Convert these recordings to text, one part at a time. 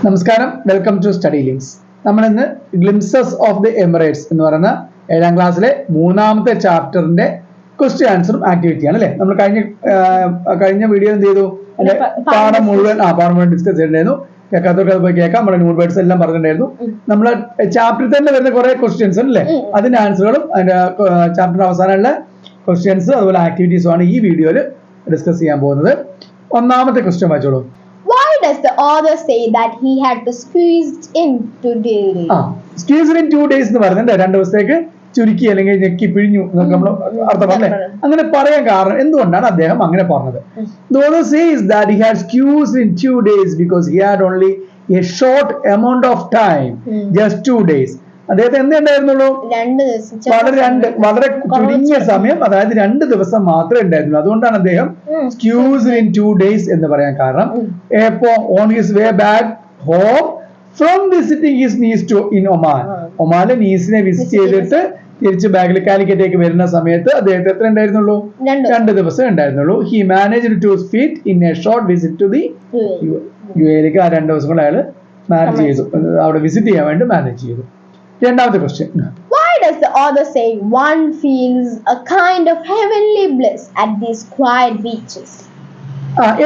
നമസ്കാരം, welcome to study links. നമ്മൾ ഇന്ന് ഗ്ലിംസസ് ഓഫ് ദി എമിറേറ്റ്സ് എന്ന് പറയുന്ന 7ാം ക്ലാസ്സിലെ 3ാമത്തെ ചാപ്റ്ററിന്റെ ക്വസ്റ്റ്യൻ ആൻസറും ആക്ടിവിറ്റിയാണ് അല്ലെ. നമ്മൾ കഴിഞ്ഞ വീഡിയോ എന്ത് ചെയ്തു, പാഠം മുഴുവൻ ഡിസ്കസ് ചെയ്തിട്ടുണ്ടായിരുന്നു. കേൾക്കാത്തവർക്ക് അത് പോയി കേൾക്കാം. നമ്മുടെ ന്യൂ വേർഡ്സ് എല്ലാം പറഞ്ഞിട്ടുണ്ടായിരുന്നു. നമ്മളെ ചാപ്റ്ററിൽ തന്നെ വരുന്ന കുറെ ക്വസ്റ്റ്യൻസ് അല്ലേ, അതിന്റെ ആൻസറുകളും അതിന്റെ ചാപ്റ്ററിന്റെ അവസാനമുള്ള ക്വസ്റ്റ്യൻസ് അതുപോലെ ആക്ടിവിറ്റീസും ആണ് ഈ വീഡിയോയിൽ ഡിസ്കസ് ചെയ്യാൻ പോകുന്നത്. ഒന്നാമത്തെ ക്വസ്റ്റ്യൻ വായിച്ചോളൂ. Why does the author say that he had to squeeze in 2 days? Squeeze in 2 days എന്ന് പറയുന്നത് 2 ദിവസത്തേക്ക് ചുരുക്കി അല്ലെങ്കിൽ ഞെക്കി പിഴിഞ്ഞു എന്നൊക്കെ നമ്മൾ അർത്ഥം അല്ലേ. അങ്ങനെ പറയാൻ കാരണം എന്തുകൊണ്ടാണ് അദ്ദേഹം അങ്ങനെ പറഞ്ഞത്? The author says that he had squeezed in 2 days because he had only a short amount of time, just 2 days. അദ്ദേഹത്തിന് എന്തുണ്ടായിരുന്നുള്ളൂ? വളരെ ചുരുങ്ങിയ സമയം, അതായത് 2 ദിവസം മാത്രമേ ഉണ്ടായിരുന്നുള്ളൂ. അതുകൊണ്ടാണ് അദ്ദേഹം സ്ക്യൂസ്ഡ് ഇൻ 2 days എന്ന് പറയാൻ കാരണം. On his way back home from visiting his niece to in Oman. ഒമാനിലെ നീസിനെ വിസിറ്റ് ചെയ്തിട്ട് തിരിച്ച് ബാഗിൽ കാലിക്കറ്റേക്ക് വരുന്ന സമയത്ത് അദ്ദേഹത്തിന് എത്ര ഉണ്ടായിരുന്നുള്ളൂ? 2 ദിവസം ഉണ്ടായിരുന്നുള്ളൂ. He managed to fit in a short visit to the യുഎയിലേക്ക്. ആ 2 ദിവസം കൊണ്ട് അയാൾ മാനേജ് ചെയ്തു, അവിടെ വിസിറ്റ് ചെയ്യാൻ വേണ്ടി മാനേജ് ചെയ്തു. രണ്ടാമത്തെ question. Why does the author say one feels a kind of heavenly bliss at these quiet beaches?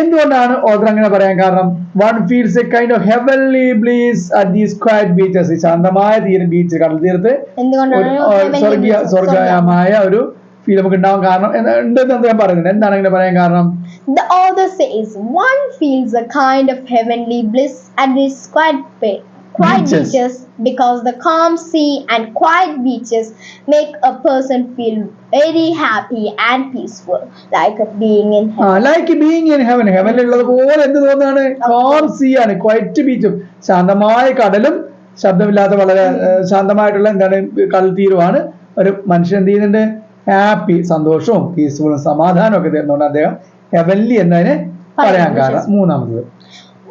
എന്തുകൊണ്ടാണ് ഓഥർ അങ്ങനെ പറയാൻ കാരണം? One feels a kind of heavenly bliss at these quiet beaches. ശാന്തമായ beach, കടൽ തീരത്ത് സ്വർഗമായ ഒരു ഫീൽ നമുക്ക് ഉണ്ടാവാൻ കാരണം ഉണ്ടെന്ന് അദ്ദേഹം പറയുന്നുണ്ട്. എന്താണ് അങ്ങനെ പറയാൻ കാരണം? The author says one feels a kind of heavenly bliss at these quiet beaches because the calm sea and quiet beaches make a person feel very happy and peaceful, like being in heaven. Like being in heaven. Heaven ഉള്ളതുപോലെ എന്ത് തോന്നുകയാണ്? calm sea ആണ്, quiet ബീച്ചും, ശാന്തമായ കടലും ശബ്ദമില്ലാത്ത വളരെ ശാന്തമായിട്ടുള്ള എന്താണ് കടൽ തീരമാണ്. ഒരു മനുഷ്യൻ എന്ത് ചെയ്യുന്നുണ്ട്? ഹാപ്പി, സന്തോഷവും പീസ്ഫുളും സമാധാനവും ഒക്കെ തരുന്നതുകൊണ്ട് അദ്ദേഹം ഹെവൻലി എന്നതിനെ പറയാൻ കാരണം. മൂന്നാമത്,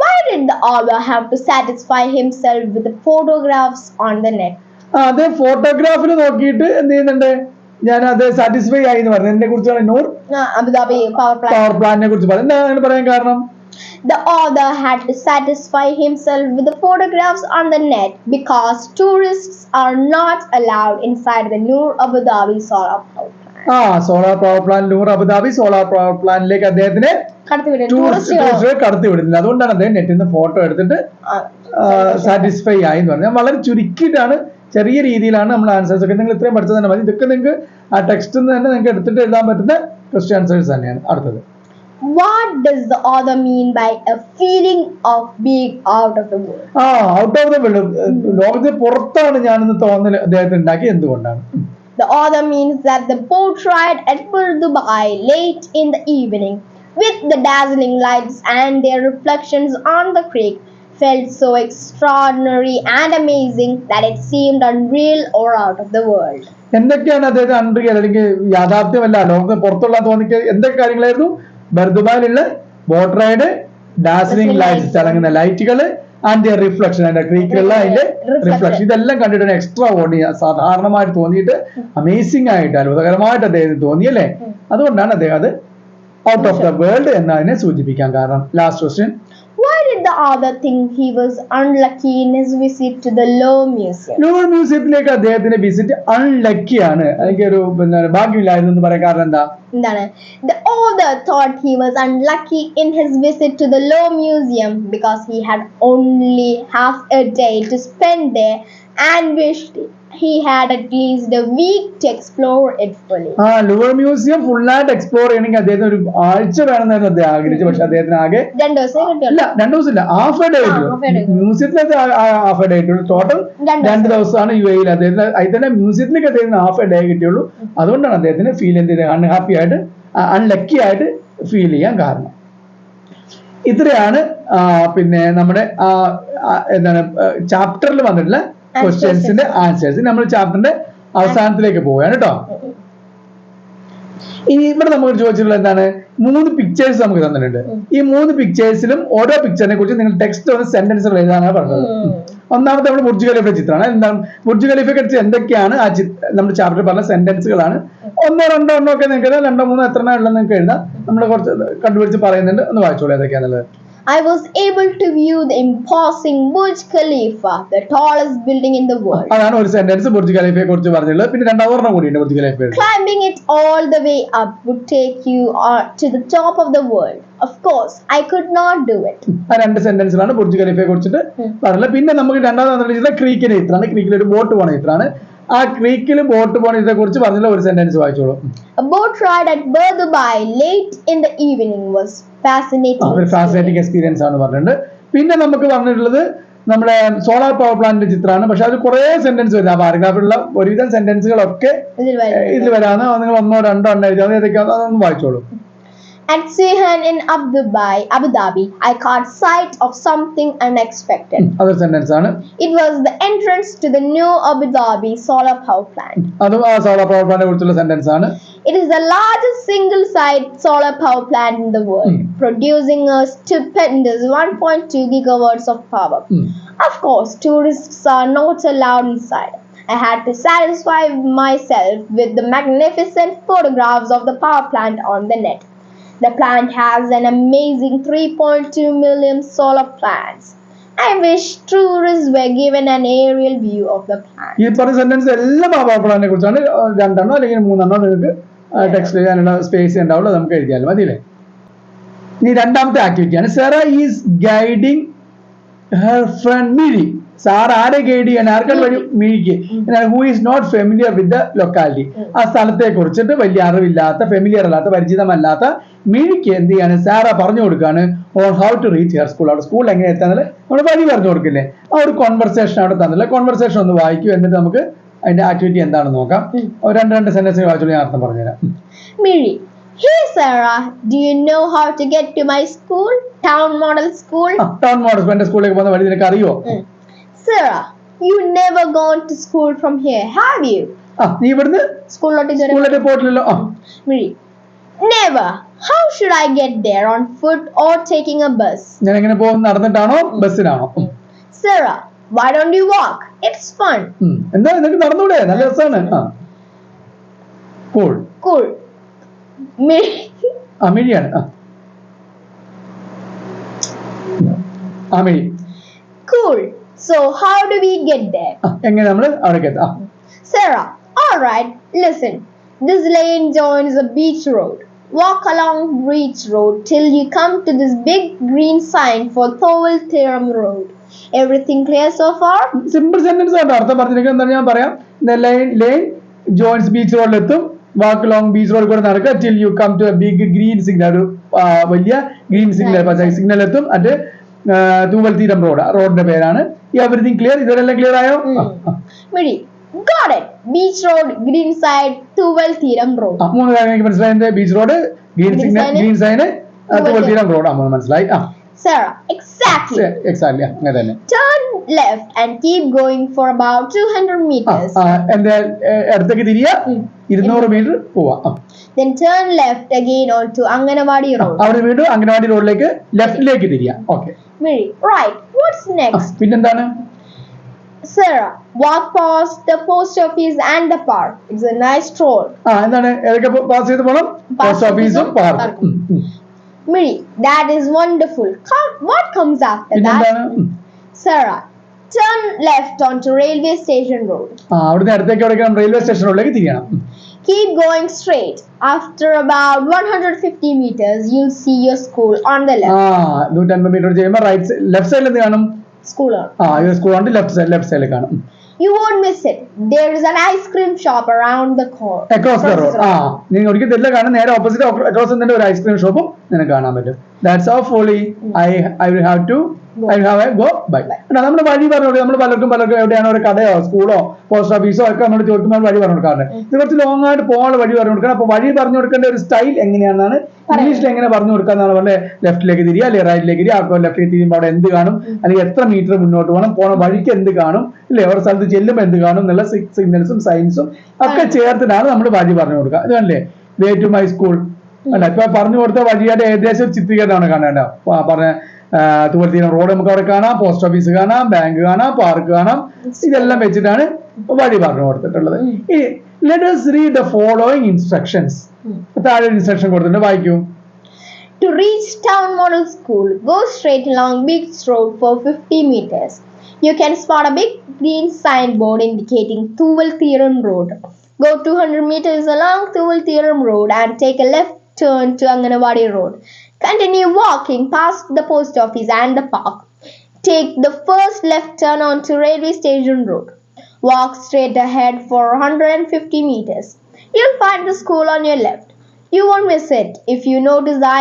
why did the author have to satisfy himself with the photographs on the net? അത് ഫോട്ടോഗ്രാഫിൽ നോക്കിയിട്ട് എന്ത് ചെയ്യുന്നുണ്ട്? ഞാൻ അത് സാറ്റിസ്ഫൈ ആയി എന്ന് പറഞ്ഞു. എന്നെ കുറിച്ചാണ് നൂർ അബുദാബി പവർ പ്ലാന്റിനെ കുറിച്ച് പറഞ്ഞു. എന്താണ് അങ്ങനെ പറയാൻ കാരണം? The author had to satisfy himself with the photographs on the net because tourists are not allowed inside the Noor Abu Dhabi solar power plant. Solar power plant, Noor Abu Dhabi solar power പ്ലാന്റിലേക്ക് അദ്ദേഹത്തിന് കടത്തി വിടുന്നില്ല. അതുകൊണ്ടാണ് അദ്ദേഹം നെറ്റിൽ നിന്ന് photo എടുത്തിട്ട് satisfy ആയി എന്ന് പറഞ്ഞാൽ വളരെ ചുരുക്കിയിട്ടാണ്, ചെറിയ രീതിയിലാണ് നമ്മൾ ആൻസേഴ്സ് ഒക്കെ. നിങ്ങൾ ഇത്രയും പഠിച്ചത് തന്നെ മതി. ഇതൊക്കെ നിങ്ങൾക്ക് ആ ടെക്സ്റ്റിൽ നിന്ന് തന്നെ നിങ്ങൾക്ക് എടുത്തിട്ട് എഴുതാൻ പറ്റുന്ന ക്വസ്റ്റ്യൻ ആൻസേഴ്സ് തന്നെയാണ്. അടുത്തത്, what does the author mean by a feeling of being out of the world? Out of the world, ലോകത്തിന് പുറത്താണ് ഞാനെന്ന് തോന്നൽ അദ്ദേഹത്തിന് ഉണ്ടാക്കി. എന്തുകൊണ്ടാണ്? The author means that the boat ride at Port Dubai late in the evening with the dazzling lights and their reflections on the creek felt so extraordinary and amazing that it seemed unreal or out of the world. എന്തൊക്കെയാണ് അദ്ദേഹത്തിന് unreal അല്ലെങ്കിൽ യാഥാർത്ഥ്യമല്ല, ലോകത്തിന് പുറത്തുള്ള തോന്നിക്ക് എന്തൊക്കെ കാര്യങ്ങളായിരുന്നു? ബർദുബായിലുള്ള boat ride, dazzling lights, തിളങ്ങുന്ന ലൈറ്റുകൾ, and reflection, അതിന്റെ ക്രീക്കിലുള്ള അതിന്റെ റിഫ്ലക്ഷൻ, ഇതെല്ലാം കണ്ടിട്ട് എക്സ്ട്രാ ഓർഡിനറി, സാധാരണമായിട്ട് തോന്നിയിട്ട് അമേസിംഗ് ആയിട്ട് അത്ഭുതകരമായിട്ട് അദ്ദേഹത്തിന് തോന്നിയല്ലേ. അതുകൊണ്ടാണ് അദ്ദേഹം അത് ഔട്ട് ഓഫ് ദ വേൾഡ് എന്നതിനെ സൂചിപ്പിക്കാൻ കാരണം. Last question. Why did the author think he was unlucky in his visit to the Louvre Museum? Louvre മ്യൂസിയത്തിലേക്ക് അദ്ദേഹത്തിന്റെ വിസിറ്റ് അൺലക്കി ആണ്, അല്ലെങ്കിൽ ഒരു ഭാഗ്യമില്ലായിരുന്നു എന്ന് പറയാൻ കാരണം എന്താ? The author thought he was unlucky in his visit to the Louvre Museum because he had only half a day to spend there and wished he had at least a week to explore it fully. Louvre museum ഫുള്ളായിട്ട് explore ചെയ്യണമെങ്കിൽ അദ്ദേഹത്തിന് ഒരു ആഴ്ച വേണമെന്നായിരുന്നു അദ്ദേഹം ആഗ്രഹിച്ചു. പക്ഷെ അദ്ദേഹത്തിന് ആകെ 2 ദിവസമില്ല, ഹാഫ് എ ഡേ കിട്ടും. മ്യൂസിയത്തിലേക്ക് ഹാഫ് എ ഡേ കിട്ടുള്ളൂ. ടോട്ടൽ 2 ദിവസമാണ് യുഎഇയിൽ അദ്ദേഹത്തിന്. അതിൽ തന്നെ മ്യൂസിയത്തിലേക്ക് അദ്ദേഹത്തിന് ഹാഫ് എ ഡേ കിട്ടിയുള്ളൂ. അതുകൊണ്ടാണ് അദ്ദേഹത്തിന് ഫീൽ ചെയ്തത് അൺഹാപ്പി ആയിട്ട്, അൺലക്കി ആയിട്ട് ഫീൽ ചെയ്യാൻ കാരണം. ഇത്രയാണ് പിന്നെ നമ്മുടെ എന്താണ് ചാപ്റ്ററിൽ വന്നിട്ടുള്ള ക്വസ്റ്റ്യൻസിന്റെ ആൻസേഴ്സ്. നമ്മൾ ചാപ്റ്ററിന്റെ അവസാനത്തിലേക്ക് പോവുകയാണ് കേട്ടോ. ഇനി ഇവിടെ നമ്മൾ ചോദിച്ചിട്ടുള്ള എന്താണ്? 3 പിക്ചേഴ്സ് നമുക്ക് തന്നിട്ടുണ്ട്. ഈ 3 പിക്ചേഴ്സിലും ഓരോ പിക്ചറിനെ കുറിച്ച് നിങ്ങൾ ടെക്സ്റ്റ് ഒന്ന് സെന്റൻസുകൾ എഴുതാനാണ് പറഞ്ഞത്. ഒന്നാമത്തെ നമ്മൾ ബുർജ് ഖലീഫ ചിത്രമാണ്. എന്താണ് ബുർജ് ഖലീഫയെ കുറിച്ച് എന്തൊക്കെയാണ് നമ്മുടെ ചാപ്റ്ററിൽ പറഞ്ഞ സെന്റൻസുകളാണ്. 1, 2 ഒക്കെ നിങ്ങൾക്ക് 2, 3 എത്ര ഉള്ളത് നിങ്ങൾക്ക് എഴുതാം. നമ്മൾ കുറച്ച് കണ്ടുപിടിച്ച് പറയുന്നുണ്ട്, ഒന്ന് വായിച്ചോളൂ ഏതൊക്കെയാണുള്ളത്. I was able to view the imposing Burj Khalifa, the tallest building in the world. അതാണ് ഒരു സെന്റൻസ് ബുർജ് ഖലീഫയെ കുറിച്ച് പറഞ്ഞുള്ളത്. പിന്നെ രണ്ടാമതൊരെണ്ണം കൂടിയുണ്ട് ബുർജ് ഖലീഫയുടെ. Climbing it all the way up would take you to the top of the world. Of course, I could not do it. ആ രണ്ട് സെന്റൻസിലാണ് Burj ഖലീഫയെ കുറിച്ചിട്ട് പറഞ്ഞത്. പിന്നെ നമുക്ക് രണ്ടാമത് പറഞ്ഞിട്ടുള്ള ക്രീക്കിന്റെ ചിത്രമാണ്. ക്രീക്കിൽ ഒരു ബോട്ട് പോണ ചിത്രമാണ്. ആ ക്രീക്കിൽ ബോട്ട് പോണതിനെ കുറിച്ച് പറഞ്ഞുള്ള ഒരു സെന്റൻസ് വായിച്ചോളൂ. A boat ride at Dubai late in the evening was fascinating. ഒരു ഫാസിനേറ്റിംഗ് എക്സ്പീരിയൻസ് ആണ് പറഞ്ഞിട്ടുണ്ട്. പിന്നെ നമുക്ക് പറഞ്ഞിട്ടുള്ളത് നമ്മുടെ സോളാർ പവർ പ്ലാന്റിന്റെ ചിത്രമാണ്. പക്ഷെ അത് കുറെ സെന്റൻസ് വരും. ആ പാരഗ്രാഫിലുള്ള ഒരുവിധം സെന്റൻസുകളൊക്കെ ഇതിൽ വരാണ്. നിങ്ങൾ ഒന്നോ രണ്ടോ എണ്ണം എഴുതി ഏതൊക്കെയാണോ അതൊന്ന് വായിച്ചോളൂ. At Sihan in Abu Dhabi, I caught sight of something unexpected. അതൊരു സെന്റൻസ് ആണ്. It was the entrance to the new Abu Dhabi solar power plant. അതും ആ സോളാർ പവർ പ്ലാന്റിനെ കുറിച്ചുള്ള സെന്റൻസ് ആണ്. It is the largest single-site solar power plant in the world, producing a stupendous 1.2 gigawatts of power. Of course, tourists are not allowed inside. I had to satisfy myself with the magnificent photographs of the power plant on the net. The plant has an amazing 3.2 million solar plants. I wish tourists were given an aerial view of the plant. ഈ പറഞ്ഞ sentence എല്ലാം power പ്ലാന്റിനെ കുറിച്ചാണ്. രണ്ടെണ്ണോ അല്ലെങ്കിൽ മൂന്നെണ്ണോ നിങ്ങൾക്ക് text ചെയ്യാനുള്ള space ഉണ്ടാവുള്ളൂ. നമുക്ക് എഴുതിയാലും മതിയില്ലേ. ഇനി രണ്ടാമത്തെ ആക്ടിവിറ്റിയാണ്. Sera is guiding her friend Mizhi. Sir ആരെ ഗൈഡ് ചെയ്യാൻ? ആർക്കാണ് വഴി? മിഴിക്ക്. Who is not familiar with the locality. ആ സ്ഥലത്തെ കുറിച്ചിട്ട് വലിയ അറിവില്ലാത്ത, ഫെമിലിയർ അല്ലാത്ത, പരിചിതമല്ലാത്ത മിഴിക്ക് എന്ത് ചെയ്യാണ്? സാറ പറഞ്ഞു കൊടുക്കാണ് on how to reach her school. അവിടെ സ്കൂളിൽ എങ്ങനെ എത്താന്നല്ലേ നമ്മൾ വഴി പറഞ്ഞു കൊടുക്കില്ലേ. ആ ഒരു കോൺവെർസേഷൻ അവിടെ തന്നില്ല. കോൺവെർസേഷൻ ഒന്ന് വായിക്കൂ. എന്നിട്ട് നമുക്ക് അതിന്റെ ആക്ടിവിറ്റി എന്താണെന്ന് നോക്കാം. രണ്ട് സെന്റൻസ് വായിച്ചോളൂ. ഞാൻ അർത്ഥം പറഞ്ഞുതരാം. Miri, hey Sarah, do you know how to get to my school? Town Model School? Town model എന്റെ സ്കൂളിലേക്ക് പോകുന്ന വഴി നിനക്ക് അറിയോ? Sarah, you never gone to school from here, have you? നീ ഇവിടുന്ന് സ്കൂളിലേക്ക് പോയിട്ടില്ലല്ലോ. Miri, never. How should I get there? On foot or taking a bus? ഞാൻ എങ്ങനെ പോകും? നടന്നിട്ടാണോ ബസ്സിനാണോ? Sarah, why don't you walk? It's fun. എന്താ നിനക്ക് നടന്നൂടെ? നല്ല രസമാണ്. Cool. മിഴിയാണ്. Mizhi. Cool. So how do we get there? എങ്ങനെ നമ്മൾ അവിടേക്ക് എത്താം? Sarah, all right. Listen. This lane joins a beach road. Walk along Beach Road till you come to this big green sign for Thowel Theorem Road. Everything clear so far? Simple sentence ആണ്. അർത്ഥം പറഞ്ഞിരിക്കുന്നത് എന്താണ് ഞാൻ പറയാം. Line joins beach റോഡിലെത്തും. Walk long beach road കൂടെ നടക്കുക till you come to a big green signal. ഒരു വലിയ ഗ്രീൻ സിഗ്നൽ, പച്ച സിഗ്നൽ എത്തും. അത് തൂവൽ തീരം റോഡിന്റെ പേരാണ്. Everything clear? ഇതെല്ലാം ക്ലിയർ ആയോ? Got it. Beach Road, Green Side, Thowel Theorem Road. മൂന്ന് കാര്യം എനിക്ക് മനസ്സിലായി. Beach road, green signal, green sign, Thooval Theeram road. മൂന്ന് മനസ്സിലായി. Sarah, exactly. അങ്ങനെ തന്നെ. Turn left and keep going for about 200 meters. എന്റെ അടുത്തേക്ക് തിരിയ 200 മീറ്റർ പോവാം. Then turn left again onto Anganwadi Road. അവിടെ വീണ്ടും അംഗനവാടി റോഡിലേക്ക് ലെഫ്റ്റിലേക്ക് തിരിയാ. ഓക്കെ. Right. What's next? പിന്നെന്താണ്? Sarah, walk past the post office and the park. It's a nice stroll. എന്താണ്? ഏതൊക്കെ പാസ് ചെയ്ത് പോകണം? പോസ്റ്റ് ഓഫീസും പാർക്കും. Miri, that is wonderful. What comes after that? Sarah, turn left onto Railway Station Road. അവിടുന്ന് അടുത്തേക്ക് എവിടേക്കാണ്? റെയിൽവേ സ്റ്റേഷൻ റോഡിലേക്ക് തിരിയണം. Keep going straight. After about 150 meters, you'll see your school on the left. 150 metre ചെയ്യുമ്പോൾ left സൈഡിൽ എന്ത് കാണും? School. School ആണ് ലെഫ്റ്റ് സൈഡിൽ കാണും. You won't miss it. There is an ice cream shop around the corner. Across the road. നിങ്ങൾ ഒരിക്കൽ തെറ്റില്ല കാണാൻ. നേരെ ഓപ്പോസിറ്റ് അക്രോസ് തന്നെ ഒരു ഐസ്ക്രീം ഷോപ്പും നിനക്ക് കാണാൻ പറ്റും. That's all fully. I will have to go by. നമ്മൾ വഴി പറഞ്ഞു. നമ്മൾ പലർക്കും എവിടെയാണോ ഒരു കടയോ സ്കൂളോ പോസ്റ്റ് ഓഫീസോ ഒക്കെ നമ്മൾ ചോദിക്കുമ്പോൾ വഴി പറഞ്ഞു കൊടുക്കാറുണ്ട്. ഇത് കുറച്ച് ലോങ് ആയിട്ട് പോകാനുള്ള വഴി പറഞ്ഞു കൊടുക്കണം. അപ്പൊ വഴി പറഞ്ഞു കൊടുക്കേണ്ട ഒരു സ്റ്റൈൽ എങ്ങനെയാണെന്നാണ് ഇംഗ്ലീഷിൽ എങ്ങനെ പറഞ്ഞു കൊടുക്കാന്നാണ് പറഞ്ഞത്. ലെഫ്റ്റിലേക്ക് തിരിയുക, അല്ലെങ്കിൽ റൈറ്റിലേക്ക് തിരിയുക. അപ്പോൾ ലെഫ്റ്റിലേക്ക് തിരിയുമ്പോൾ അവിടെ എന്ത് കാണും, അല്ലെങ്കിൽ എത്ര മീറ്റർ മുന്നോട്ട് പോകണം, പോണ വഴിക്ക് എന്ത് കാണും, ഇല്ലേ, ഓരോ സ്ഥലത്ത് ചെല്ലുമ്പോൾ എന്ത് കാണും എന്നുള്ള സിഗ്നൽസും സയൻസും ഒക്കെ ചേർത്തിട്ടാണ് നമ്മൾ വഴി പറഞ്ഞു കൊടുക്കുക. ഇതല്ലേ വേ ടു മൈ സ്കൂൾ അല്ല. ഇപ്പൊ പറഞ്ഞു കൊടുത്ത വഴിയുടെ ഏകദേശം ചിത്രീകരണമാണ് കാണേണ്ട. പറഞ്ഞ തൂവൽ തീരം റോഡ് നമുക്ക് അവിടെ കാണാം, പോസ്റ്റ് ഓഫീസ് കാണാം, ബാങ്ക് കാണാം, പാർക്ക് കാണാം. ഇതെല്ലാം വെച്ചിട്ടാണ് വഴി പറഞ്ഞു കൊടുത്തിട്ടുള്ളത്. Let us read the following instructions. താഴെ ഇൻസ്ട്രക്ഷൻ കൊടുത്തിട്ടുണ്ട്, വായിക്കൂ. To reach Town Model School, go straight along Beach Road for 50 meters. You can spot a big green signboard indicating Thuval Theorem Road. Go 200 meters along Thuval Theorem Road and take a left turn to Anganwadi Road. Continue walking past the post office and the park. Take the first left turn onto Railway Station Road. Walk straight ahead for 150 meters. You'll find the school on your left. You won't miss it if you notice the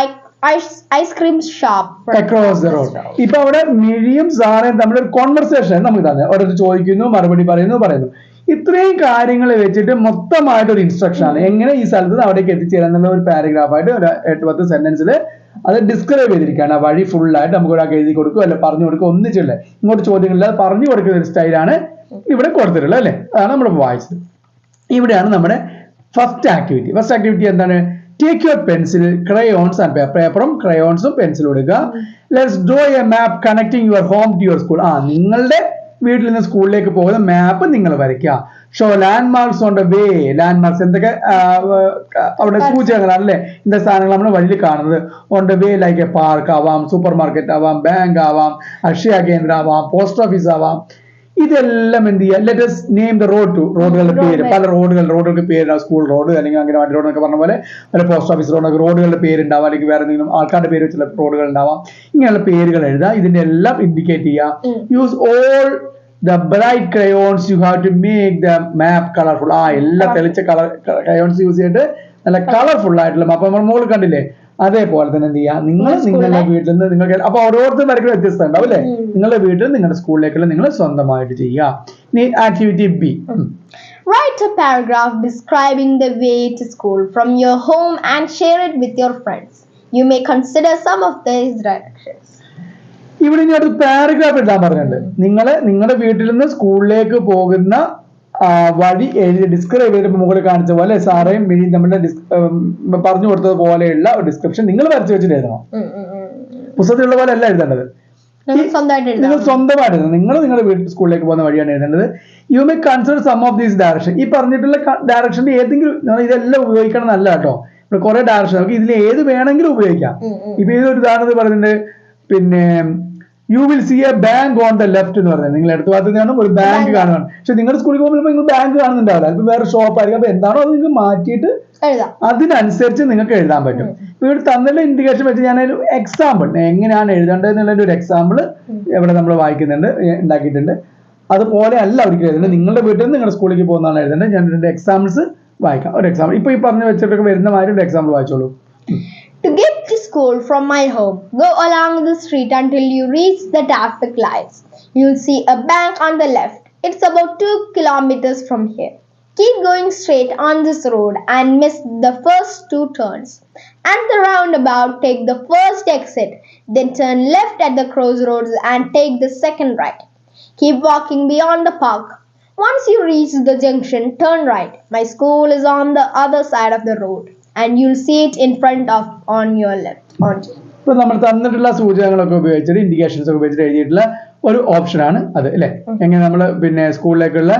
ice cream shop across the road. ഇപ്പൊ അവിടെ മിഴിയും സാറേയും തമ്മിലൊരു conversation നമുക്ക് തന്നെ ഓരോരുത്തർ ചോദിക്കുന്നു, മറുപടി പറയുന്നു. ഇത്രയും കാര്യങ്ങൾ വെച്ചിട്ട് മൊത്തമായിട്ട് ഒരു ഇൻസ്ട്രക്ഷൻ ആണ് എങ്ങനെ ഈ സ്ഥലത്ത് അവിടേക്ക് എത്തിച്ചേരാൻ എന്നുള്ള ഒരു പാരഗ്രാഫായിട്ട് ഒരു 8-10 സെന്റൻസിൽ അത് ഡിസ്ക്രൈബ് ചെയ്തിരിക്കുകയാണ്. ആ വഴി ഫുള്ളായിട്ട് നമുക്ക് ഒരാൾക്ക് എഴുതി കൊടുക്കും, അല്ലെ പറഞ്ഞു കൊടുക്കുക, ഒന്നിച്ചില്ല ഇങ്ങോട്ട് ചോദ്യങ്ങളില്ലാതെ പറഞ്ഞു കൊടുക്കുന്ന ഒരു സ്റ്റൈലാണ് ഇവിടെ കൊടുത്തിട്ടുള്ളത്, അല്ലെ? അതാണ് നമ്മൾ വായിച്ചത്. ഇവിടെയാണ് നമ്മുടെ ഫസ്റ്റ് ആക്ടിവിറ്റി എന്താണ്? Take your pencil, crayons and paper. പേപ്പറും ക്രയോൺസും പെൻസിലും എടുക്കുക. Let's draw a map connecting your home to your school. നിങ്ങളുടെ വീട്ടിൽ നിന്ന് സ്കൂളിലേക്ക് പോകുന്ന മാപ്പ് നിങ്ങൾ വരയ്ക്കുക. Show landmarks on the way. Landmarks എന്തൊക്കെ അവിടെ സൂചകങ്ങളാണ്, അല്ലെ? ഇന്ന സാധനങ്ങൾ നമ്മൾ വഴിയിൽ കാണുന്നത്. On the way like a park ആവാം, സൂപ്പർ മാർക്കറ്റ് ആവാം, ബാങ്ക് ആവാം, അക്ഷയ കേന്ദ്ര ആവാം, പോസ്റ്റ് ഓഫീസ് ആവാം. ഇതെല്ലാം എന്ത് ചെയ്യുക? Let us name the road too. റോഡുകളുടെ പേര്, പല റോഡുകൾക്ക് പേര്, സ്കൂൾ റോഡ് അല്ലെങ്കിൽ അംഗനവാടി റോഡ് എന്നൊക്കെ പറഞ്ഞ പോലെ, അല്ലെ പോസ്റ്റ് ഓഫീസ് റോഡൊക്കെ റോഡുകളുടെ പേരുണ്ടാവാം, അല്ലെങ്കിൽ വേറെ എന്തെങ്കിലും ആൾക്കാരുടെ പേര് വെച്ചുള്ള റോഡുകൾ ഉണ്ടാവാം. ഇങ്ങനെയുള്ള പേരുകൾ എഴുതുക. ഇതിന്റെ എല്ലാം ഇൻഡിക്കേറ്റ് ചെയ്യുക. Use all the bright crayons you have to make the map colorful. എല്ലാ തെളിച്ച കളർ crayons യൂസ് ചെയ്തിട്ട് നല്ല കളർഫുൾ ആയിട്ടുള്ള മാപ്പ് നമ്മൾ മുകളിൽ കണ്ടില്ലേ, അതേപോലെ തന്നെ എന്ത് ചെയ്യുക? നിങ്ങളുടെ വീട്ടിൽ നിന്ന് നിങ്ങൾക്ക് അപ്പൊ ഓരോരുത്തരും വരയ്ക്കുന്ന വ്യത്യസ്തം ഉണ്ടാവും, അല്ലെ? നിങ്ങളുടെ വീട്ടിൽ നിങ്ങളുടെ സ്കൂളിലേക്കുള്ള നിങ്ങൾ സ്വന്തമായിട്ട് ചെയ്യുക. ഇനി activity B. Write a paragraph describing the way to school from your home and share it with your friends. You may consider some of these directions. ഇവിടെ ഇനി അടുത്ത് പാരഗ്രാഫ് എഴുതാൻ പറഞ്ഞിട്ടുണ്ട്. നിങ്ങളുടെ വീട്ടിൽ നിന്ന് സ്കൂളിലേക്ക് പോകുന്ന വഴി എഴുതി ഡിസ്ക്രൈബ് ചെയ്ത് മുകളിൽ കാണിച്ച പോലെ സാറേയും മിഴിയും തമ്മിൽ പറഞ്ഞു കൊടുത്തത് പോലെയുള്ള ഒരു ഡിസ്ക്രിപ്ഷൻ നിങ്ങൾ വരച്ചു വെച്ചിട്ട് എഴുതണം. പുസ്തകത്തിലുള്ള പോലെ അല്ല എഴുതേണ്ടത്, നിങ്ങൾ സ്വന്തമായിട്ട് എഴുതണം. നിങ്ങളുടെ വീട്ടിൽ സ്കൂളിലേക്ക് പോകുന്ന വഴിയാണ് എഴുതേണ്ടത്. You may consider some of these direction. ഈ പറഞ്ഞിട്ടുള്ള ഡയറക്ഷന്റെ ഏതെങ്കിലും ഇതെല്ലാം ഉപയോഗിക്കണം എന്നല്ല കേട്ടോ. ഇവിടെ കുറെ ഡയറക്ഷൻ നമുക്ക് ഇതിൽ ഏത് വേണമെങ്കിലും ഉപയോഗിക്കാം. ഇപ്പൊ ഇതൊരു ഉദാഹരണത്തിൽ പറഞ്ഞിട്ടുണ്ട്, പിന്നെ you will see A bank on the left എന്ന് പറഞ്ഞത്. നിങ്ങൾ എടുത്ത ഭാഗത്ത് കാണും ഒരു ബാങ്ക് കാണുകയാണ്. പക്ഷെ നിങ്ങളുടെ സ്കൂളിൽ പോകുമ്പോൾ നിങ്ങൾ ബാങ്ക് കാണുന്നുണ്ടാവില്ല, അല്പം വേറെ ഷോപ്പ് ആയിരിക്കും. അപ്പൊ എന്താണോ അത് നിങ്ങൾക്ക് മാറ്റിയിട്ട് അതിനനുസരിച്ച് നിങ്ങൾക്ക് എഴുതാൻ പറ്റും. ഇവിടെ തന്നുള്ള ഇൻഡിക്കേഷൻ വെച്ച് ഞാനൊരു എക്സാമ്പിൾ എങ്ങനെയാണ് എഴുതേണ്ടത് എന്നുള്ളൊരു ഒരു എക്സാമ്പിൾ ഇവിടെ നമ്മൾ വായിക്കുന്നുണ്ട്, ഉണ്ടാക്കിയിട്ടുണ്ട്. അതുപോലെ അല്ല ഒരിക്കലും എഴുതേണ്ടത്. നിങ്ങളുടെ വീട്ടിൽ നിന്ന് നിങ്ങളുടെ സ്കൂളിലേക്ക് പോകുന്നതാണ് എഴുതേണ്ടത്. ഞാൻ രണ്ട് എക്സാമ്പിൾസ് വായിക്കാം. ഒരു എക്സാമ്പിൾ ഇപ്പൊ ഈ പറഞ്ഞു വെച്ചിട്ടൊക്കെ വരുന്ന മാതിരി ഒരു എക്സാമ്പിൾ വായിച്ചോളൂ. To get to school from my home, go along the street until you reach the traffic lights. You'll see a bank on the left. It's about 2 kilometers from here. Keep going straight on this road and miss the first 2 turns. At the roundabout, take the first exit, then turn left at the crossroads and take the second right. Keep walking beyond the park. Once you reach the junction, turn right. My school is on the other side of the road, and you'll see it in front of on your left. ഇപ്പൊ നമ്മൾ തന്നിട്ടുള്ള സൂചകങ്ങളൊക്കെ ഉപയോഗിച്ചിട്ട് indications ഒക്കെ ഉപയോഗിച്ചിട്ട് എഴുതിയിട്ടുള്ള ഒരു ഓപ്ഷനാണ് അത്, അല്ലെ? എങ്ങനെ നമ്മൾ പിന്നെ സ്കൂളിലേക്കുള്ള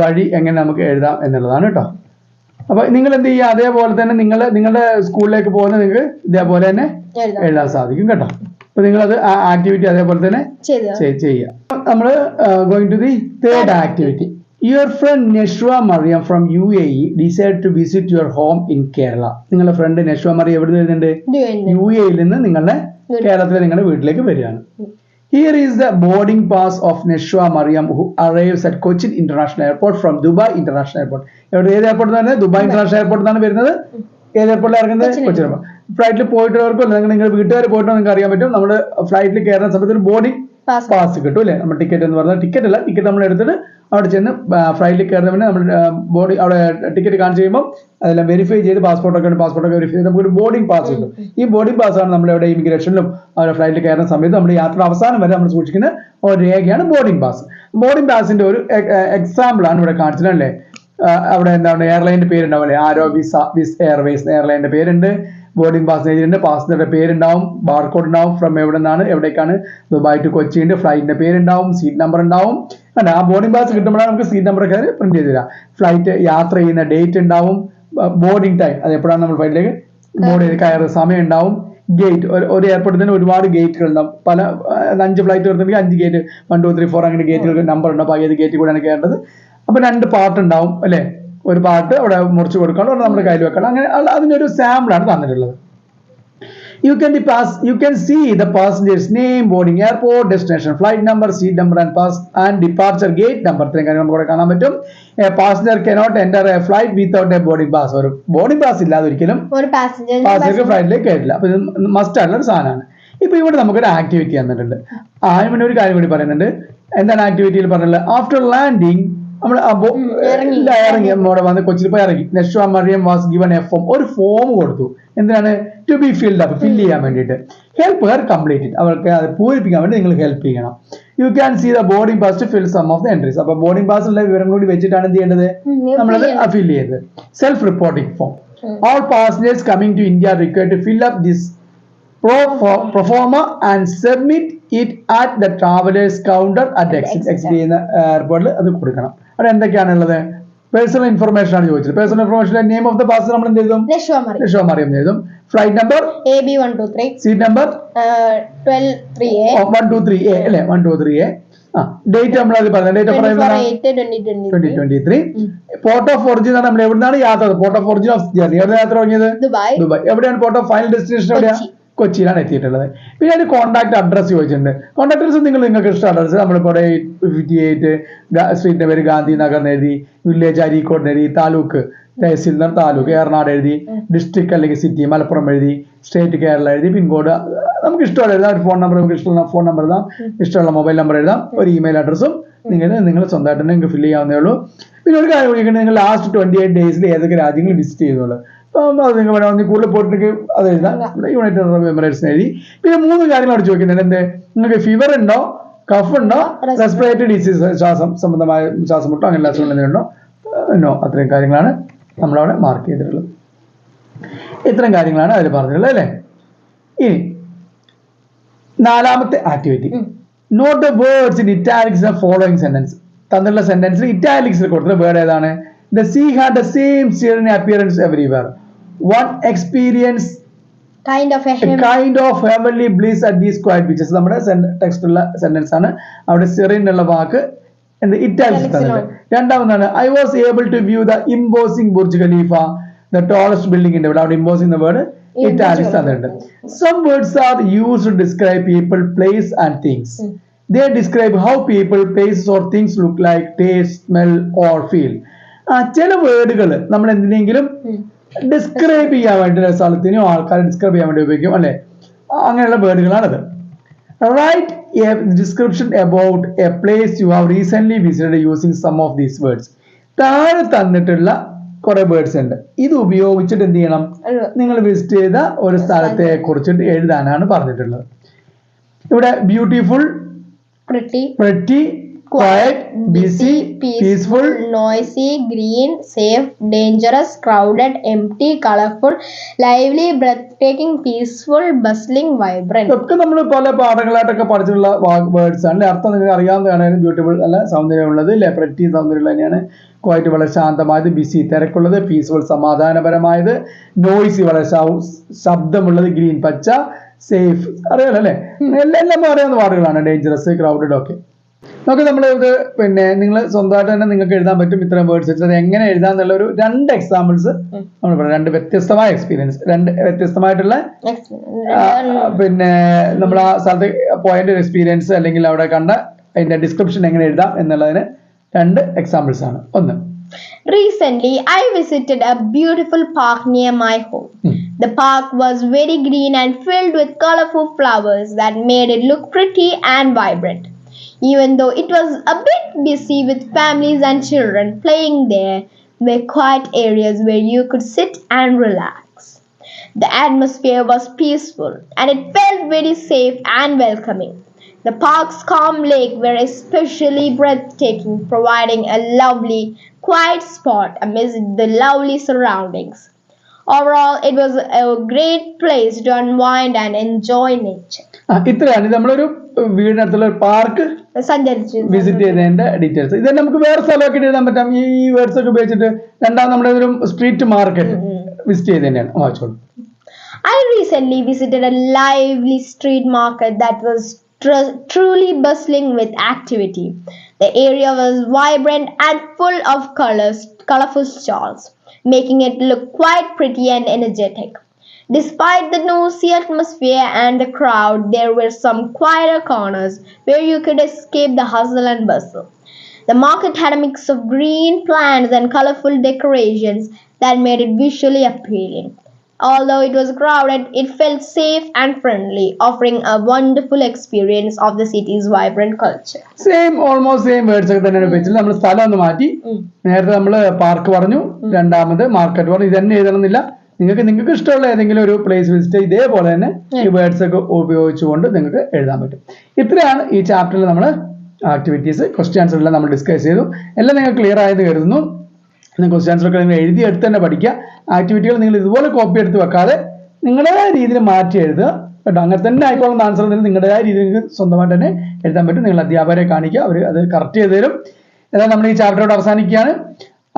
വഴി എങ്ങനെ നമുക്ക് എഴുതാം എന്നുള്ളതാണ് കേട്ടോ. അപ്പൊ നിങ്ങൾ എന്ത് ചെയ്യുക? അതേപോലെ തന്നെ നിങ്ങളുടെ സ്കൂളിലേക്ക് പോകുന്ന നിങ്ങൾക്ക് ഇതേപോലെ തന്നെ എഴുതാൻ സാധിക്കും കേട്ടോ. അപ്പൊ നിങ്ങളത് ആ ആക്ടിവിറ്റി അതേപോലെ തന്നെ ചെയ്യുക. നമ്മള് going to the third activity. Your friend Neshwa Mariam from UAE decided to visit your home in Kerala. നിങ്ങളുടെ ഫ്രണ്ട് നെഷ്വ മറിയം എവിടെ നിന്ന് വരുന്നുണ്ട്? UAE നിന്ന് നിങ്ങളുടെ കേരളത്തിലെ നിങ്ങളുടെ വീട്ടിലേക്ക് വരികയാണ്. Here is the boarding pass of Neshwa Mariam who arrives at Cochin International Airport from Dubai International Airport. ഏത് എയർപോർട്ട് തന്നെ? ദുബായ് ഇന്റർനാഷണൽ എയർപോർട്ട് ആണ് വരുന്നത്. ഏത് എയർപോർട്ടിൽ ഇറങ്ങുന്നത്? കൊച്ചിൻ എയർപോർട്ട്. ഫ്ലൈറ്റിൽ പോയിട്ടുള്ളവർക്കും നിങ്ങളുടെ വീട്ടുകാർ പോയിട്ടോ നിങ്ങൾക്ക് അറിയാൻ പറ്റും. നമ്മൾ ഫ്ലൈറ്റിൽ കയറുന്ന സമയത്ത് ഒരു ബോർഡിംഗ് പാസ് കിട്ടും, അല്ലെ? നമ്മൾ ടിക്കറ്റ് എന്ന് പറഞ്ഞാൽ ടിക്കറ്റ് നമ്മൾ എടുത്തിട്ട് അവിടെ ചെന്ന് ഫ്ലൈറ്റിൽ കയറുന്ന പിന്നെ നമ്മൾ ബോഡി അവിടെ ടിക്കറ്റ് കാണിച്ച് കഴിയുമ്പോൾ അതെല്ലാം വെരിഫൈ ചെയ്ത് പാസ്പോർട്ടൊക്കെ വെരിഫൈ ചെയ്ത് നമുക്കൊരു ബോർഡിംഗ് പാസ് കിട്ടും. ഈ ബോർഡിംഗ് പാസ്സാണ് നമ്മൾ എവിടെ ഇമിഗ്രേഷനിലും അവിടെ ഫ്ലൈറ്റിൽ കയറുന്ന സമയത്ത് നമ്മൾ യാത്ര അവസാനം വരെ നമ്മൾ സൂക്ഷിക്കുന്ന ഒരു രേഖയാണ് ബോർഡിംഗ് പാസ്. ബോർഡിംഗ് പാസിന്റെ ഒരു എക്സാമ്പിളാണ് ഇവിടെ കാണിച്ചത്, അല്ലേ? അവിടെ എന്താണ് എയർലൈൻ്റെ പേരുണ്ടാവും, അല്ലെ? ആരോ വിസ് എയർവേസ് എയർലൈൻ്റെ പേരുണ്ട്. ബോർഡിംഗ് പാസ് എഴുതിയിട്ടുണ്ട്. പാസഞ്ചറുടെ പേരുണ്ടാവും, ബാർകോഡ് ഉണ്ടാവും, ഫ്രം എവിടെ നിന്നാണ് എവിടേക്കാണ്, ദുബായ് ടു കൊച്ചി ഉണ്ട്. ഫ്ലൈറ്റിന്റെ പേരുണ്ടാവും, സീറ്റ് നമ്പർ ഉണ്ടാവും. അല്ല, ആ ബോർഡിംഗ് പാസ് കിട്ടുമ്പോഴാണ് നമുക്ക് സീറ്റ് നമ്പർ ഒക്കെ പ്രിന്റ് ചെയ്ത് തരാം. ഫ്ലൈറ്റ് യാത്ര ചെയ്യുന്ന ഡേറ്റ് ഉണ്ടാവും, ബോർഡിംഗ് ടൈം അത് എപ്പോഴാണ് നമ്മൾ ഫ്ലൈറ്റിലേക്ക് ബോർഡ് ചെയ്ത് കയറുന്ന സമയം ഉണ്ടാവും. ഗേറ്റ്, ഒരു എയർപോർട്ടിൽ തന്നെ ഒരുപാട് ഗേറ്റുകൾ ഉണ്ടാവും. പല 5 ഫ്ലൈറ്റ് വരുന്നുണ്ടെങ്കിൽ 5 ഗേറ്റ്, 1 2 3 4 അങ്ങനെ ഗേറ്റുകൾക്ക് നമ്പർ ഉണ്ടാവും. അപ്പോൾ ഏത് ഗേറ്റിൽ കൂടെയാണ് കയറേണ്ടത്. അപ്പോൾ 2 പാർട്ട് ഉണ്ടാവും അല്ലേ. ഒരു പാർട്ട് അവിടെ മുറിച്ച് കൊടുക്കണം, അവിടെ നമ്മുടെ കയ്യിൽ വെക്കണം. അങ്ങനെ അതിനൊരു സാമ്പിളാണ് തന്നിട്ടുള്ളത്. You can see the passenger's name, boarding airport, destination, flight number, seat number and departure gate number. ഇത്രയും കാര്യം നമുക്ക് ഇവിടെ കാണാൻ പറ്റും. A passenger cannot enter a flight without a boarding pass. ഒരു ബോർഡിംഗ് പാസ് ഇല്ലാതെ ഒരിക്കലും ഒരു പാസഞ്ചർ ഫ്ലൈറ്റിലേക്ക് കയറ്റില്ല. അപ്പൊ ഇത് മസ്റ്റ് ആയിട്ടുള്ള ഒരു സാധനമാണ്. ഇപ്പൊ ഇവിടെ നമുക്കൊരു ആക്ടിവിറ്റി തന്നിട്ടുണ്ട്. അതിന് മുന്നേ ഒരു കാര്യം കൂടി പറയുന്നുണ്ട്. എന്താണ് ആക്ടിവിറ്റിയിൽ പറഞ്ഞത്? ആഫ്റ്റർ ലാൻഡിങ് നമ്മൾ ഇറങ്ങി നമ്മുടെ വന്ന് കൊച്ചിയിൽ പോയി ഇറങ്ങി. Nashwa Mariyam was given a form, ഒരു ഫോം കൊടുത്തു. എന്തിനാണ്? To be filled up, fill ചെയ്യാൻ വേണ്ടിയിട്ട്. ഹെൽപ്പ് ഹെർ കംപ്ലീറ്റ് ഇറ്റ്, അവർക്ക് അത് പൂരിപ്പിക്കാൻ വേണ്ടി നിങ്ങൾ ഹെൽപ്പ് ചെയ്യണം. You can see the boarding pass to fill some of the entries. അപ്പൊ ബോർഡിംഗ് പാസിലുള്ള വിവരങ്ങൾ കൂടി വെച്ചിട്ടാണ് എന്ത് ചെയ്യേണ്ടത്? നമ്മളത് ഫില്ല് ചെയ്തത്. Self reporting form. All passengers coming to India are required to fill up this pro forma and submit it at the travelers counter at exit ചെയ്യുന്ന എയർപോർട്ടിൽ അത് കൊടുക്കണം. അവിടെ എന്തൊക്കെയാണുള്ളത്? പേഴ്സണൽ ഇൻഫർമേഷൻ ആണ് ചോദിച്ചത്. Personal information, name of the passenger നമ്മൾ എന്ത് ചെയ്തും? നഷ്വ മറിയം ചെയ്തും. Flight number AB123, seat number 123A 123A അല്ലേ, 123A. ഡേറ്റ് നമ്മൾ അത് പറഞ്ഞ date of 2023. Port of origin ആണ്. നമ്മൾ എവിടുന്നാണ് യാത്ര? Port of origin of journey. എവിടെ യാത്ര തുടങ്ങിയത്? ദുബായ്. എവിടെയാണ് പോർട്ട് ഓഫ് ഫൈനൽ ഡെസ്റ്റിനേഷൻ? എവിടെയാണ്? കൊച്ചിയിലാണ് എത്തിയിട്ടുള്ളത്. പിന്നെ അതിന് കോൺടാക്ട് അഡ്രസ് ചോദിച്ചിട്ടുണ്ട്. കോൺടാക്ട് അഡ്രസ് നിങ്ങൾക്ക് ഇഷ്ടം അഡ്രസ് നമ്മളിപ്പോൾ 58 സ്ട്രീറ്റിന്റെ പേര് ഗാന്ധി നഗർ എഴുതി, വില്ലേജ് അരീക്കോട് എഴുതി, താലൂക്ക് തഹസിൽദാർ താലൂക്ക് ഏറനാട് എഴുതി, ഡിസ്ട്രിക്ട് അല്ലെങ്കിൽ സിറ്റി മലപ്പുറം എഴുതി, സ്റ്റേറ്റ് കേരള എഴുതി, പിൻകോഡ് നമുക്ക് ഇഷ്ടമുള്ള എഴുതാം. ഒരു ഫോൺ നമ്പർ നമുക്ക് ഇഷ്ടമുള്ള ഫോൺ നമ്പർ എഴുതാം, ഇഷ്ടമുള്ള മൊബൈൽ നമ്പർ എഴുതാം, ഒരു ഇമെയിൽ അഡ്രസ്സും നിങ്ങൾ സ്വന്തമായിട്ട് തന്നെ നിങ്ങൾക്ക് ഫില്ല് ചെയ്യാവുന്നേ ഉള്ളൂ. പിന്നെ ഒരു കാര്യം ചോദിക്കുന്നത്, നിങ്ങൾ ലാസ്റ്റ് 28 ഡേയ്സിൽ ഏതൊക്കെ രാജ്യങ്ങൾ വിസിറ്റ് ചെയ്തോളൂ. അത് നിങ്ങൾ വേണമെങ്കിൽ കൂടുതൽ പോയിട്ടുണ്ടെങ്കിൽ അത് എഴുതാം. യുണൈറ്റഡ് അറബ് എമിറേറ്റ്സ് എഴുതി. പിന്നെ 3 കാര്യങ്ങളാണ് ചോദിക്കുന്നത്. എന്ത്? നിങ്ങൾക്ക് ഫീവർ ഉണ്ടോ, കഫ് ഉണ്ടോ, റെസ്പിറേറ്ററി ഡിസീസ്, ശ്വാസം സംബന്ധമായ ശ്വാസം മുട്ടോ അങ്ങനെ അസുഖങ്ങൾ എന്തെങ്കിലും ഉണ്ടോ, നോ. അത്രയും കാര്യങ്ങളാണ് നമ്മളവിടെ മാർക്ക് ചെയ്തിട്ടുള്ളത്. ഇത്രയും കാര്യങ്ങളാണ് അതിൽ പറഞ്ഞിട്ടുള്ളത് അല്ലേ. ഇനി 4ാമത്തെ ആക്ടിവിറ്റി, note the words in italics the following sentence. തന്നിട്ടുള്ള സെന്റൻസിൽ ഇറ്റാലിക്സിൽ കൊടുത്തിട്ടുള്ള വേർഡ് ഏതാണ്? The sea had the same serene appearance everywhere. One experience kind of heavenly bliss at these quiet beaches. നമ്മുടെ ടെക്സ്റ്റുള്ള സെന്റൻസ് ആണ്. അവിടെ സെറീൻ എന്നുള്ള വാക്ക് എന്ത് ഇറ്റാലിക്സ് തന്നിട്ടുണ്ട്. രണ്ടാമതാണ്, I was able to view the imposing Burj Khalifa, the tallest building in the world. അവിടെ imposing the word italics തന്നിട്ടുണ്ട്. Some words are used to describe people, place and things. They describe how people, places or things look like, taste, smell or feel. ചില വേർഡുകൾ നമ്മൾ എന്തിനെങ്കിലും describe ചെയ്യാൻ വേണ്ടി, സ്ഥലത്തിനോ ആൾക്കാരെ describe ചെയ്യാൻ വേണ്ടി ഉപയോഗിക്കും അല്ലെ. അങ്ങനെയുള്ള വേർഡുകളാണത്. Write a description about a place you have recent visited using some of these words. താഴെ തന്നിട്ടുള്ള കുറെ വേർഡ്സ് ഉണ്ട്. ഇത് ഉപയോഗിച്ചിട്ട് എന്ത് ചെയ്യണം? നിങ്ങൾ വിസിറ്റ് ചെയ്ത ഒരു സ്ഥലത്തെ കുറിച്ചിട്ട് എഴുതാനാണ് പറഞ്ഞിട്ടുള്ളത്. ഇവിടെ beautiful, pretty, quiet, busy, peaceful, noisy, green, safe, dangerous, crowded, empty, colorful, lively, breathtaking, peaceful, bustling, vibrant. ഇതൊക്കെ നമ്മൾ പല പാഠങ്ങളായിട്ടൊക്കെ പഠിച്ചിട്ടുള്ള വേർഡ്സ് ആണ്. അർത്ഥം നിങ്ങൾക്ക് അറിയാവുന്നതാണ്. ബ്യൂട്ടിഫുൾ അല്ല സൗന്ദര്യമുള്ളത്, പ്രെറ്റി സൗന്ദര്യമുള്ള തന്നെയാണ്, ക്വയറ്റ് വളരെ ശാന്തമായത്, ബിസി തിരക്കുള്ളത്, പീസ്ഫുൾ സമാധാനപരമായത്, നോയ്സി വളരെ ശബ്ദമുള്ളത്, ഗ്രീൻ പച്ച, സേഫ് അറിയാലോ അല്ലെ. എല്ലാം അറിയാവുന്ന വാർഡുകളാണ്. ഡേഞ്ചറസ്, ക്രൗഡഡ് ഒക്കെ. നമുക്ക് നമ്മളിത് പിന്നെ നിങ്ങൾ സ്വന്തമായിട്ട് തന്നെ നിങ്ങൾക്ക് എഴുതാൻ പറ്റും ഇത്തരം വേർഡ്സ്. അത് എങ്ങനെ എഴുതാന്നുള്ള ഒരു 2 എക്സാമ്പിൾസ് നമ്മൾ പറയാം. 2 വ്യത്യസ്തമായ എക്സ്പീരിയൻസ്, 2 വ്യത്യസ്തമായിട്ടുള്ള പിന്നെ നമ്മൾ ആ സ്ഥലത്ത് പോയിന്റ് എക്സ്പീരിയൻസ് അല്ലെങ്കിൽ അവിടെ കണ്ട അതിന്റെ ഡിസ്ക്രിപ്ഷൻ എങ്ങനെ എഴുതാം എന്നുള്ളതിന് 2 എക്സാമ്പിൾസ് ആണ്. ഒന്ന്, recently I visited a beautiful park near my home. The park was very green and filled with colorful flowers that made it look pretty and vibrant. Even though it was a bit busy with families and children playing, there were quiet areas where you could sit and relax. The atmosphere was peaceful and it felt very safe and welcoming. The park's calm lake were especially breathtaking, providing a lovely, quiet spot amidst the lovely surroundings. Overall, it was a great place to unwind and enjoy nature. ഇത്രയാണ് നമ്മളൊരു വീടിനടുത്തുള്ള ഒരു park visit ചെയ്തതിന്റെ details. ഇത് നമുക്ക് വേറെ സ്ഥലമൊക്കെ എഴുതാൻ പറ്റാം ഈ വേർഡ്സ് ഒക്കെ ഉപയോഗിച്ചിട്ട്. രണ്ടാമത് നമ്മുടെ ഒരു സ്ട്രീറ്റ് മാർക്കറ്റ് വിസിറ്റ് ചെയ്തതിന്റെയാണ് വായിച്ചോളൂ. I recently visited a lively street market that was truly bustling with activity. The area was vibrant and full of colorful stalls, making it look quite pretty and energetic. Despite the noisy atmosphere and the crowd, there were some quieter corners where you could escape the hustle and bustle. The market had a mix of green plants and colorful decorations that made it visually appealing. Although it was crowded, it felt safe and friendly, offering a wonderful experience of the city's vibrant culture. Almost same words ഒക്കെ തന്നെയാണ് ഉപയോഗിച്ചത്. നമ്മൾ സ്ഥലം ഒന്ന് മാറ്റി. നേരത്തെ നമ്മൾ park പറഞ്ഞു, രണ്ടാമത് മാർക്കറ്റ് പറഞ്ഞു. ഇത് തന്നെ എഴുതണമെന്നില്ല. നിങ്ങൾക്ക് ഇഷ്ടമുള്ള ഏതെങ്കിലും ഒരു പ്ലേസ് വിസിറ്റ് ഇതേപോലെ തന്നെ ഈ വേർഡ്സ് ഒക്കെ ഉപയോഗിച്ചുകൊണ്ട് നിങ്ങൾക്ക് എഴുതാൻ പറ്റും. ഇത്രയാണ് ഈ ചാപ്റ്ററിൽ നമ്മൾ ആക്ടിവിറ്റീസ്, ക്വസ്റ്റ്യൻ ആൻസർ എല്ലാം നമ്മൾ ഡിസ്കസ് ചെയ്തു. എല്ലാം നിങ്ങൾ ക്ലിയർ ആയെന്ന് കരുതുന്നു. ക്വസ്റ്റ്യൻ ആൻസർ ഒക്കെ നിങ്ങൾ എഴുതിയെടുത്ത് തന്നെ പഠിക്കുക. ആക്ടിവിറ്റികൾ നിങ്ങൾ ഇതുപോലെ കോപ്പി എടുത്ത് വെക്കാതെ നിങ്ങളുടേതായ രീതിയിൽ മാറ്റി എഴുതുക കേട്ടോ. അങ്ങനെ തന്നെ ആയിക്കോളുന്ന ആൻസർ നിങ്ങളുടേതായ രീതിയിൽ നിങ്ങൾക്ക് സ്വന്തമായിട്ട് തന്നെ എഴുതാൻ പറ്റും. നിങ്ങൾ അധ്യാപകരെ കാണിക്കുക, അവർ അത് കറക്റ്റ് ചെയ്ത് തരും. ഏതായാലും നമ്മൾ ഈ ചാപ്റ്ററോട് അവസാനിക്കുകയാണ്.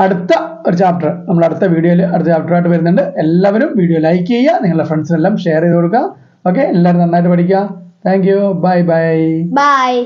അടുത്ത ഒരു ചാപ്റ്റർ നമ്മൾ അടുത്ത വീഡിയോയിൽ അടുത്ത ചാപ്റ്ററായിട്ട് വരുന്നുണ്ട്. എല്ലാവരും വീഡിയോ ലൈക്ക് ചെയ്യുക, നിങ്ങളുടെ ഫ്രണ്ട്സിനെല്ലാം ഷെയർ ചെയ്ത് കൊടുക്കുക. ഓക്കെ, എല്ലാവരും നന്നായിട്ട് പഠിക്കുക. Thank you. Bye bye. Bye.